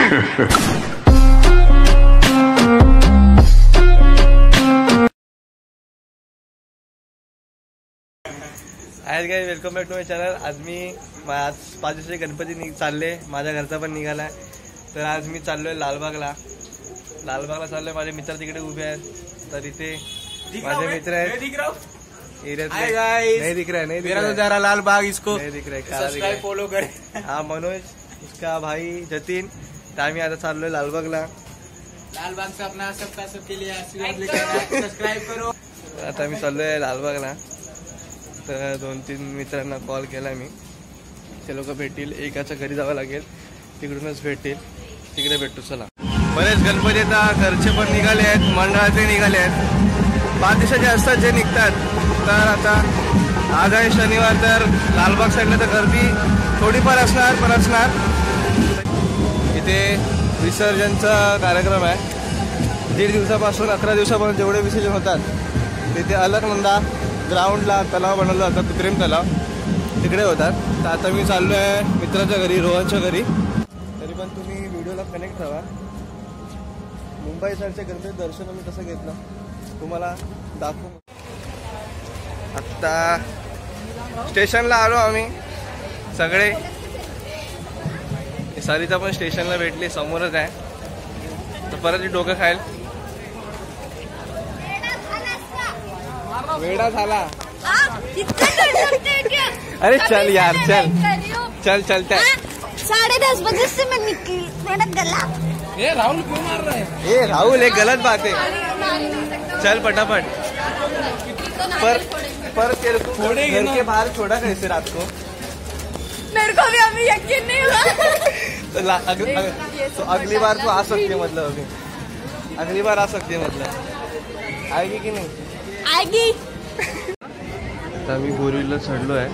काय welcome back to my channel. आज 5 दिवसाचे गणपती चालले, माझ्या घरचा पण निघालाय। तर आज मी चाललोय लालबागला चाललोय। माझे मित्र तिकडे उभे आहेत। तर इथे माझे मित्र आहेत। नहीं दिख रहा है लालबाग, इसको नहीं दिख रहा है, सब्सक्राइब फॉलो करें। हाँ मनोज, इसका भाई जतिन। तर आम्ही आता चाललोय लालबागला। लालबाग से अपना सबके लिए आशीर्वाद लेकर सब्सक्राइब करो। आता आम्ही चाललोय लालबागला। तर 2-3 मित्रांना कॉल केला मी, ते लोक भेटतील। एकाच्या घरी जावं लागेल, तिकडूनच भेटतील, तिकडे भेटतो। चला, बरेच गणपती आता घरचे पण निघाले आहेत, मंडळाचे निघाले आहेत। 5 दिवसाचे असतात जे निघतात। तर आता आज आहे शनिवार, तर लालबाग साईडला तर गर्दी थोडीफार असणार। इथे विसर्जनचा कार्यक्रम आहे। 1.5 दिवसापासून 11 दिवसापासून जेवढे विसर्जन होतात तिथे अलकनंदा ग्राउंडला तलाव बनवला होता, कृत्रिम तलाव, तिकडे होतात। तर आता मी चाललो आहे मित्राच्या घरी, रोहनच्या घरी। तरी पण तुम्ही व्हिडिओला कनेक्ट राहा। मुंबई साईडचे गणपती दर्शन मी कसं घेतलं तुम्हाला दाखवू। आत्ता स्टेशनला आलो आम्ही सगळे। सरिता पण स्टेशनला भेटली, समोरच आहे। तर परत डोकं खाईल, वेडा झाला। अरे चल यार, चल चलते। 10:30 बजे से मैं निकली, मेरा गला। ये राहुल क्यों मार रहा है? ये राहुल, एक गलत बात है। चल फटाफट। पर तेरे को घर के बाहर छोड़ा कैसे रात को? मेरे को भी अभी यकीन नहीं हुआ। तो अगली बार तो आ सकती है, मतलब अभी अगली बार आ सकती है, मतलब आएगी कि नहीं? आएगी। तर आम्ही बोरीला चढलो आहे।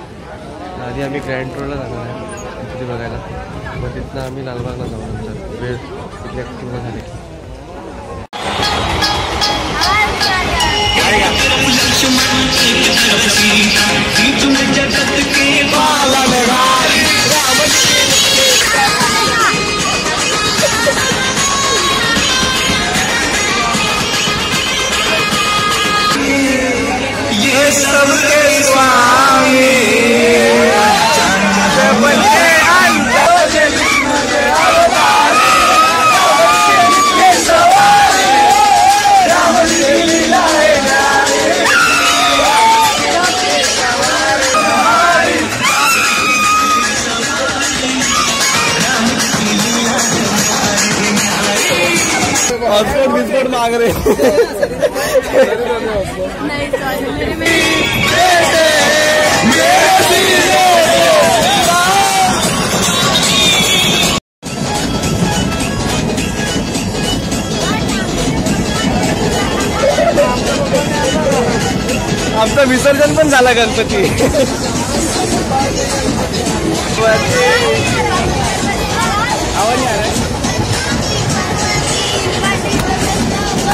आधी आम्ही ग्रँड रोडला जाणार आहे गणपती बघायला, मग तिथनं आम्ही लालबागला जाऊ। नंतर वेळ तिथल्या पूर्ण झाली। सबके स्वामी बिस्कुट मांग रहे। आमचं विसर्जन पण झाला गणपती।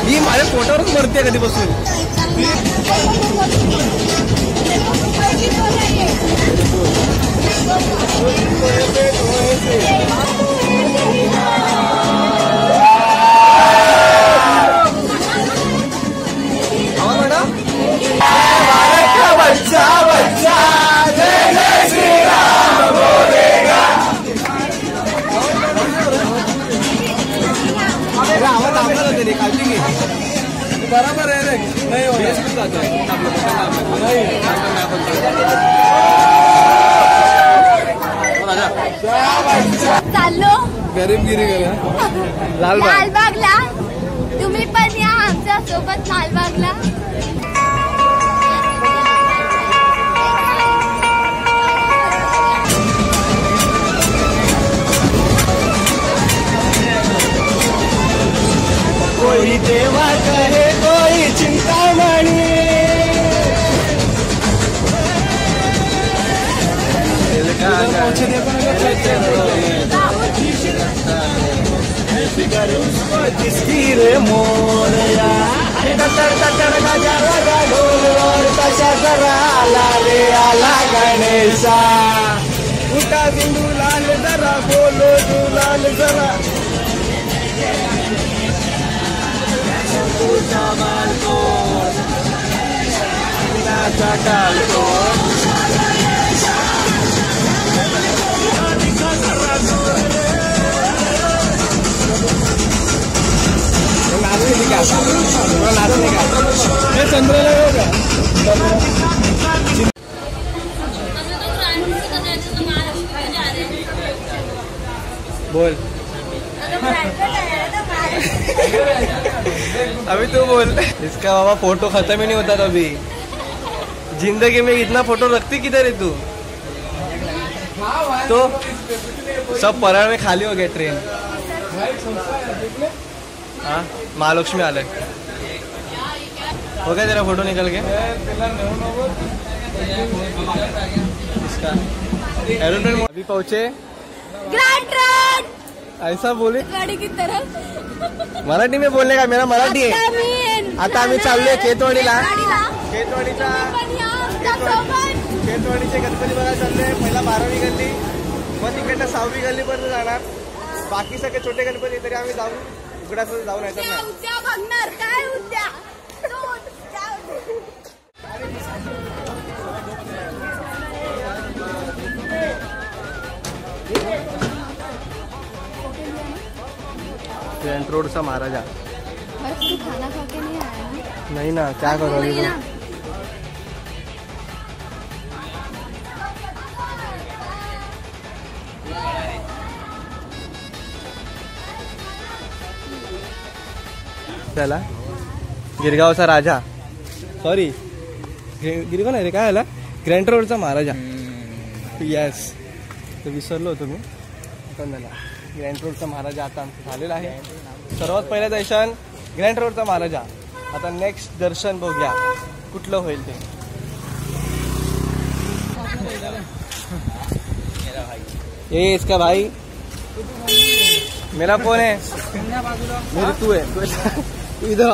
ही माझ्या पोटावरच मरते कधीपासून। बच्चा बच्चा जय जय श्री राम बोलेगा। बराबर आहे रे, नाही चाललो गरीबगिरी करा लालबागला। तुम्ही पण या आमच्या सोबत लालबागला। कोई देवा कहे कोई चिंतामणि, जिसकी रे मोरया कशा करा रे आला गणेशा। उठा बिंदू लाल जरा, बोलो तू लाल जरा, बोल अभी तू बोल। इसका बाबा फोटो खत्म ही नहीं होता अभी। जिंदगी में इतना फोटो रखती किधर है तू? तो सब परळ में खाली हो गया ट्रेन। हाँ महालक्ष्मी आले हो गया तेरा फोटो निकल के। इसका एरोप्लेन अभी पहुंचे ग्रैंड रोड ऐसा बोले गाड़ी की तरफ। मराठी में बोलने का मेरा मराठी आहे। आता आम्ही चाललोय केतवाडीला। केतवाडीचे गणपती बघायला चाललोय। पहिला 12वी गल्ली मग तिकडनं 6वी गल्ली पर्यंत जाणार। बाकी सगळे छोटे गणपती तरी आम्ही जाऊन उघड्यात जाऊन यायचं नाही। उद्या बघणार काय उद्या ग्रैंड रोड सा महाराजा। तू खाना खा के नहीं आया ना? नहीं ना क्या करोगी तुम? चला गिरगावचा राजा सॉरी गिरगाव नाही रे काय आला ग्रँड रोडचा महाराजा। यस तो विसरलो होतो मी पण झाला। ग्रँड रोडचा महाराजा आता आमचं झालेला आहे। सर्वात पहिलं दर्शन ग्रँड रोडचा महाराजा। आता नेक्स्ट दर्शन बघूया कुठलं होईल ते। ये इसका भाई मेरा कौन है? मेरी तू है इधर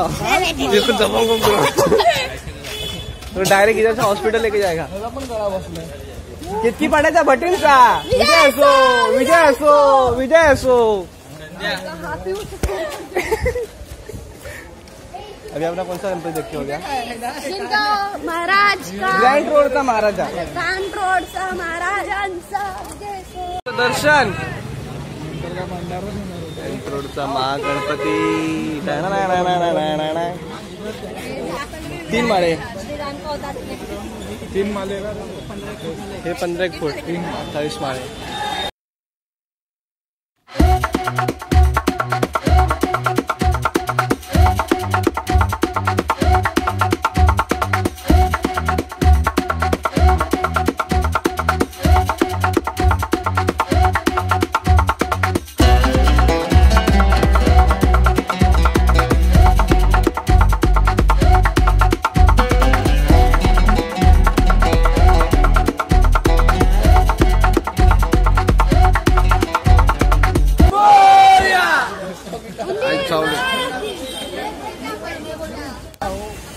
तो डायरेक्ट इधर से हॉस्पिटल लेके जाएगा। कितकी पाड्याचा भटींचा विजय असो विजय असो विजय असो। अभी अपना कौन सा गणपति देख के हो गया? महाराज का ग्रँड रोडचा महाराजा। ग्रँड रोडचा महाराजांचा दर्शन ग्रँड रोडचा महागणपती। 3 माळे 3 माले हे 15 फूट 28 माळे।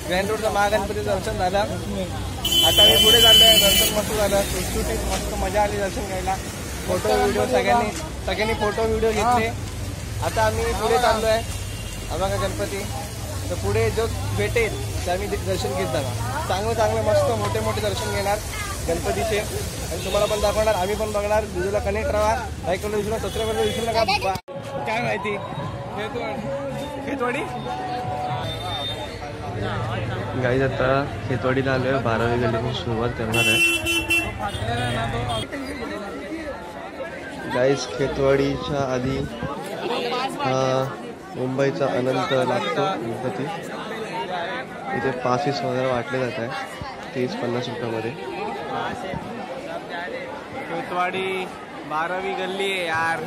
ग्रँड रोडचा महागणपती दर्शन झालं। आता मी पुढे चाललोय। दर्शन मस्त झालं सुटसुटीत मस्त मजा आली दर्शन घ्यायला। फोटो व्हिडिओ सगळ्यांनी फोटो व्हिडिओ घेतले। आता आम्ही पुढे चाललोय बघा गणपती। तर पुढे जो भेटेल ते आम्ही दर्शन घेत जाणार। चांगलं मस्त मोठे मोठे दर्शन घेणार गणपतीचे आणि तुम्हाला पण दाखवणार। आम्ही पण बघणार। व्हिडिओला कनेक्ट राहा। लाईक करून विसरू नका सबस्क्राईब करून विसरू नका। काय माहिती खेतवाडी गाईज आता खेतवाडीला आलोय। 12वी गल्लीपासून सुरुवात करणार आहे गाईज। खेतवाडीच्या आधी मुंबईचा अनंत लागतो गणपती। इथे पासेस वगैरे वाटले जात आहे 30-50 रुपयामध्ये। खेतवाडी 12वी गल्ली आहे यार।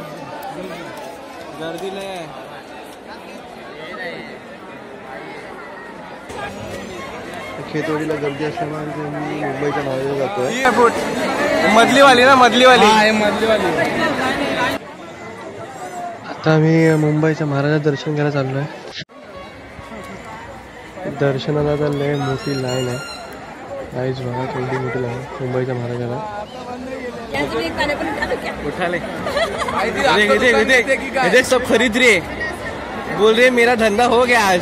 गर्दी नाही खेतवाडीला गर्दी असल्यामुळे मी मुंबईच्या नावाने जातोय। मधलीवाली ना मधलीवाली आता मी मुंबईच्या महाराजा दर्शन घ्यायला चाललोय। दर्शनाला तर लय मोठी लाईन आहे गाईज बघा केवढी मोठी लाईन मुंबईच्या महाराजाला। उठाले देख सब खरीद रे बोल रही है मेरा धंधा हो गया आज।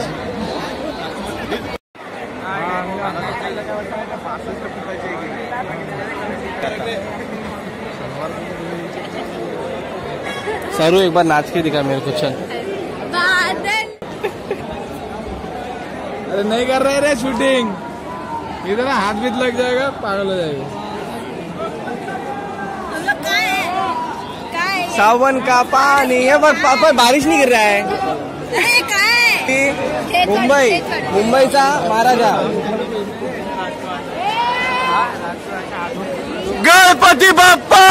सरू एक बार नाच के दिखा मेरे को, चल। अरे नहीं कर रहे रे शूटिंग, इधर हाथ भी लग जाएगा, पागल हो जाएगा। सावन का पानी है, बस पापा बारिश नहीं गिर रहा है। मुंबईचा महाराजा गणपती बाप्पा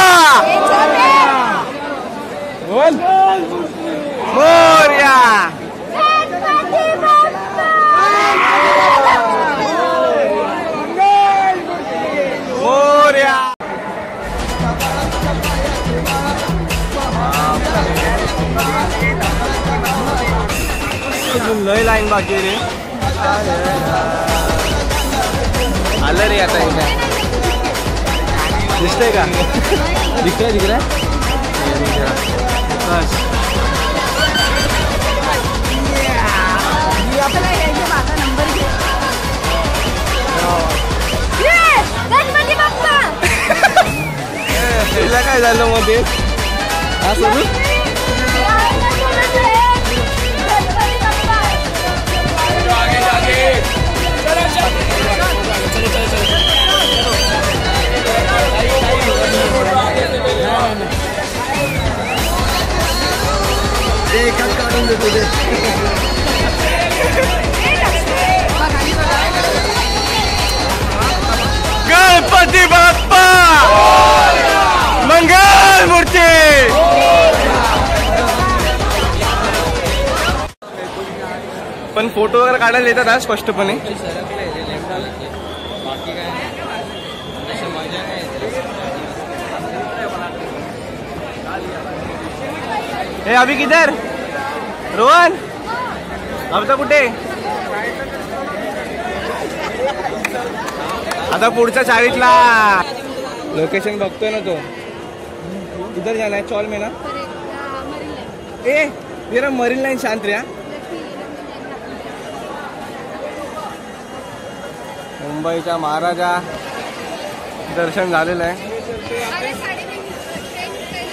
बोल मोरया। मोरया लय लाईन बाकी रे, आलं रे आता इथे, दिसतंय का? दिखतंय बस। तिला काय झालं मग ते असं? काढून देतो ते गणपती बाप्पा मंगल मूर्ती। पण फोटो वगैरे काढायला येतात आज स्पष्टपणे। हे अभी किधर रोहन, आता कुठे? आता पुढच्या चाळीतला लोकेशन बघतोय ना तो, इधर जाना है चौल में ना। ए मेरा मरीन लाइन शांत रे। मुंबईचा महाराजा दर्शन झालेलं आहे।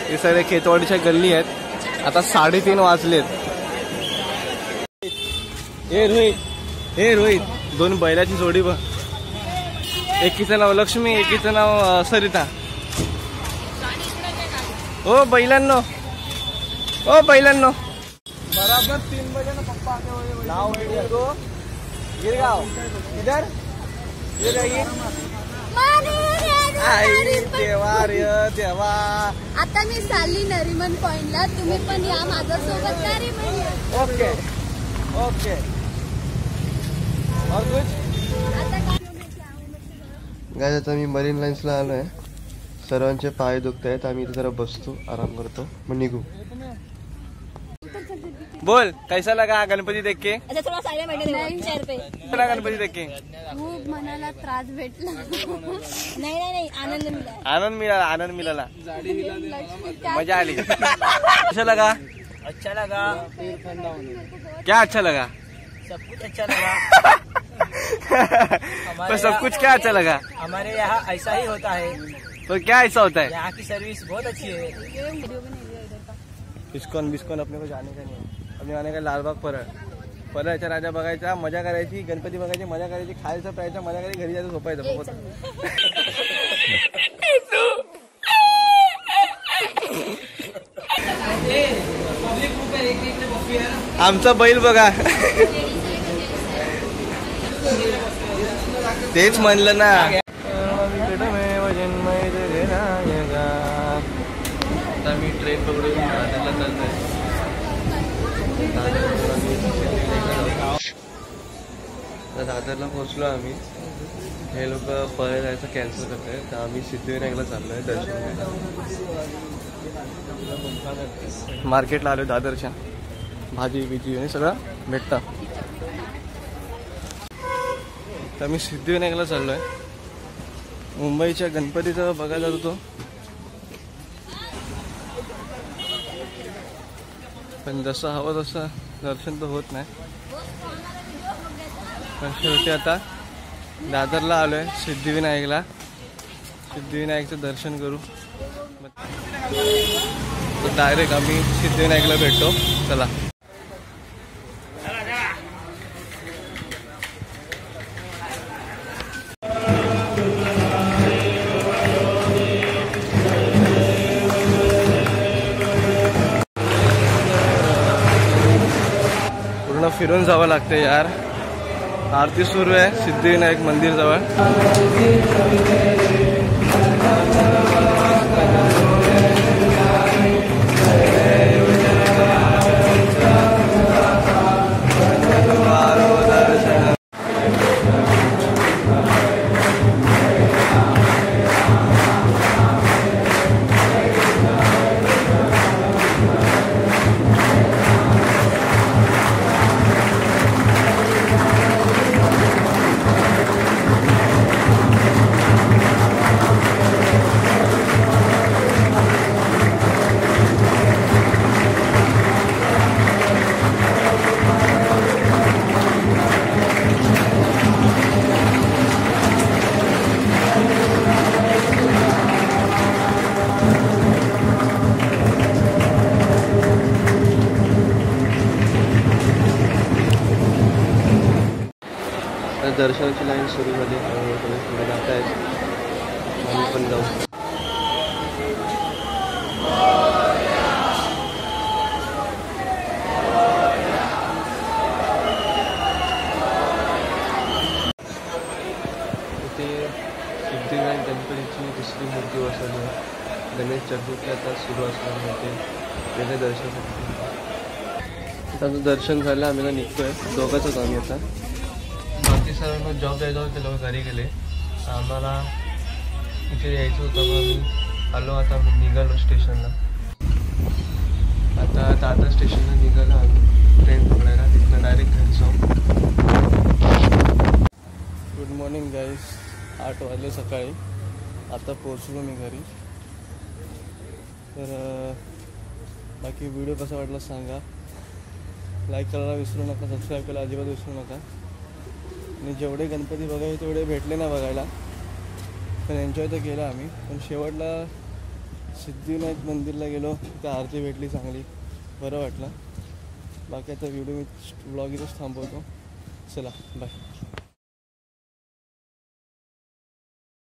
हे सगळे खेतवाडीच्या गल्ली आहेत। आता 3:30 वाजलेत। हे रोहित दोन बैलाची जोडी बघ, एकीचं नाव लक्ष्मी, एकीचं नाव सरिता। ओ बैलांनो, ओ बैलांनो, बराबर 3 बजे ना पप्पा आते हुए नाव को गिरगाव इधर देवा। आता मी चालली नरिमन पॉइंटला, तुम्ही पण या माझ्यासोबत नरिमन। Okay okay. और कुछ गाइस, आता मी मरीन लाईन्सला आलोय। सर्वांचे पाय दुखत आहेत, आम्ही इथे जरा बसतो, आराम करतो, मग निघू। बोल कैसा लगा गणपती देख के? अच्छा थोड़ा साइड में बैठे, गणपती देख के खूप मनाला त्रास भेटला। नाही आनंद मिळाला, आनंद मिळाला, मजा आली। कैसा लगा? अच्छा लगा, क्या अच्छा लगा? सब कुछ अच्छा लगा। तो सब कुछ क्या अच्छा लगा? हमारे यहाँ ऐसा ही होता है। तो क्या ऐसा होता है? यहाँ की सर्विस बहुत अच्छी है। इस्कॉन बिस्कॉन अपने को जाने का नहीं है, अपने आने का लालबाग परळचा राजा बघायचा, मजा करायची, गणपती बघायची, मजा करायची, खायचं प्यायचं, मजा करायची, घरी जायचं, झोपायचं। आमचा बैल बघा, तेच म्हणलं ना। मी ट्रेन पकडून दादरला चालतोय। दादरला पोहोचलो आम्ही। हे लोक परत जायचं कॅन्सल करत आहेत, तर आम्ही सिद्धिविनायकला चाललोय दर्शन। मार्केटला आलोय दादरच्या, भाजी बिजी आणि सगळं भेटतं। तर मी सिद्धिविनायकला चाललोय। मुंबईच्या गणपतीचं बघायला जातो, पण जसं हवं तसं दर्शन तर होत नाही. पण शेवटी आता दादरला आलो आहे सिद्धिविनायकला. सिद्धिविनायकचं दर्शन करू. डायरेक्ट आम्ही सिद्धिविनायकला भेटतो. चला. पूर्ण फिरून जावं लागतं यार. आरती सुरू आहे सिद्धिविनायक मंदिर जवळ. दर्शनाची लाईन सुरू झाली. पुढे जात आहेत. आम्ही पण जाऊ. इथे सिद्धिविनायक गणपतीची दुसरी मूर्ती बसवली आहे. गणेश चतुर्थी आता सुरू असल्यामुळे ते वेगळ्या दर्शनासाठी. त्याचं दर्शन झालं. आम्ही निघतोय. दोघंच आम्ही आता. बाकी सर्वांना जॉब द्यायचा होता. ते लोक घरी गेले. आम्हाला इथे यायचं होतं. मग आम्ही आलो. आता आम्ही निघालो स्टेशनला. आता दादर स्टेशनला निघालो आम्ही ट्रेन पकडायला. तिथनं डायरेक्ट घरी जाऊ. Good morning guys. 8 वाजले सकाळी. आता पोहोचलो मी घरी. तर बाकी व्हिडिओ कसा वाटला सांगा. लाईक करायला विसरू नका. सबस्क्राईब करायला अजिबात विसरू नका. आणि जेवढे गणपती बघायचे तेवढे भेटले ना बघायला. पण एन्जॉय तर केला आम्ही. पण शेवटला सिद्धिविनायक मंदिरला गेलो. तिथं आरती भेटली चांगली. बरं वाटलं. बाकी आता व्हिडिओ मी ब्लॉग इथंच थांबवतो. चला बाय.